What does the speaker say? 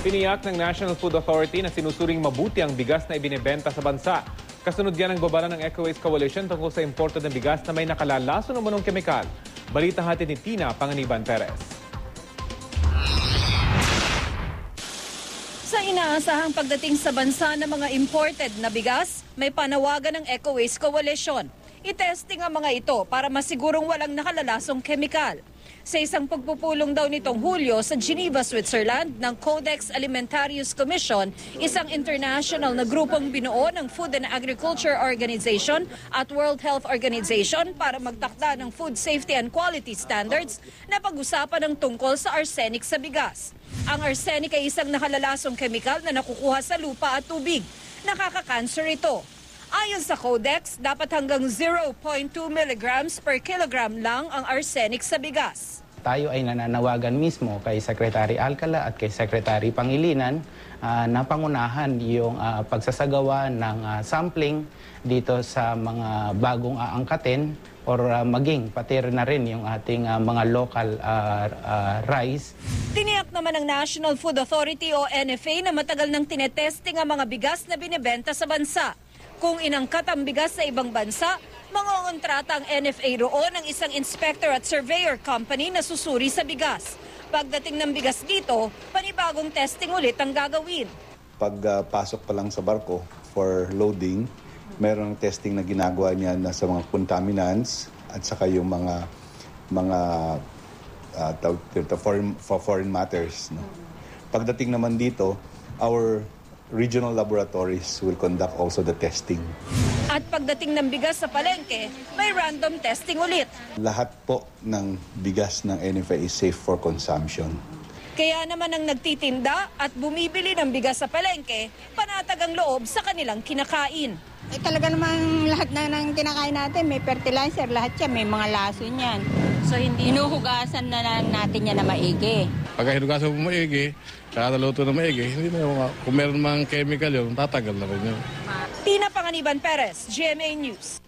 Tiniyak ng National Food Authority na sinusuring mabuti ang bigas na ibinebenta sa bansa. Kasunod yan ang babala ng Ecowaste Coalition tungkol sa importo ng bigas na may nakalalason ng manong kemikal. Balita hatid ni Tina Panganiban Perez. Sa inaasahang pagdating sa bansa ng mga imported na bigas, may panawagan ng Ecowaste Coalition. I-testing ang mga ito para masigurong walang nakalalasong kemikal. Sa isang pagpupulong daw nitong Hulyo sa Geneva, Switzerland ng Codex Alimentarius Commission, isang international na grupong binuo ng Food and Agriculture Organization at World Health Organization para magtakda ng food safety and quality standards na pag-usapan ng tungkol sa arsenic sa bigas. Ang arsenic ay isang nakalalasong kemikal na nakukuha sa lupa at tubig. Nakaka-cancer ito. Ayon sa Codex, dapat hanggang 0.2 milligrams per kilogram lang ang arsenic sa bigas. Tayo ay nananawagan mismo kay Secretary Alcala at kay Secretary Pangilinan na pangunahan yung pagsasagawa ng sampling dito sa mga bagong aangkatin or maging pati na rin yung ating mga local rice. Tiniyak naman ng National Food Authority o NFA na matagal nang tinetesting ang mga bigas na binebenta sa bansa. Kung inangkat ang bigas sa ibang bansa, mangongontrata ang NFA roon ng isang inspector at surveyor company na susuri sa bigas. Pagdating ng bigas dito, panibagong testing ulit ang gagawin. Pagpasok pa lang sa barko for loading, mayroong testing na ginagawa niya na sa mga contaminants at saka yung mga foreign matters. No? Pagdating naman dito, our regional laboratories will conduct also the testing. At pagdating ng bigas sa palengke, may random testing ulit. Lahat po ng bigas ng NFA is safe for consumption. Kaya naman ang nagtitinda at bumibili ng bigas sa palengke, panatag ang loob sa kanilang kinakain. Talaga namang lahat na ng kinakain natin, may fertilizer, lahat yan, may mga lason yan. So hindi hinuhugasan na natin yan na maigi. Pagka hinugasan mo maigi, kaya naluto na maigi, hindi na kung meron mang chemical yun, tatagal na rin yun. Tina Panganiban Perez, GMA News.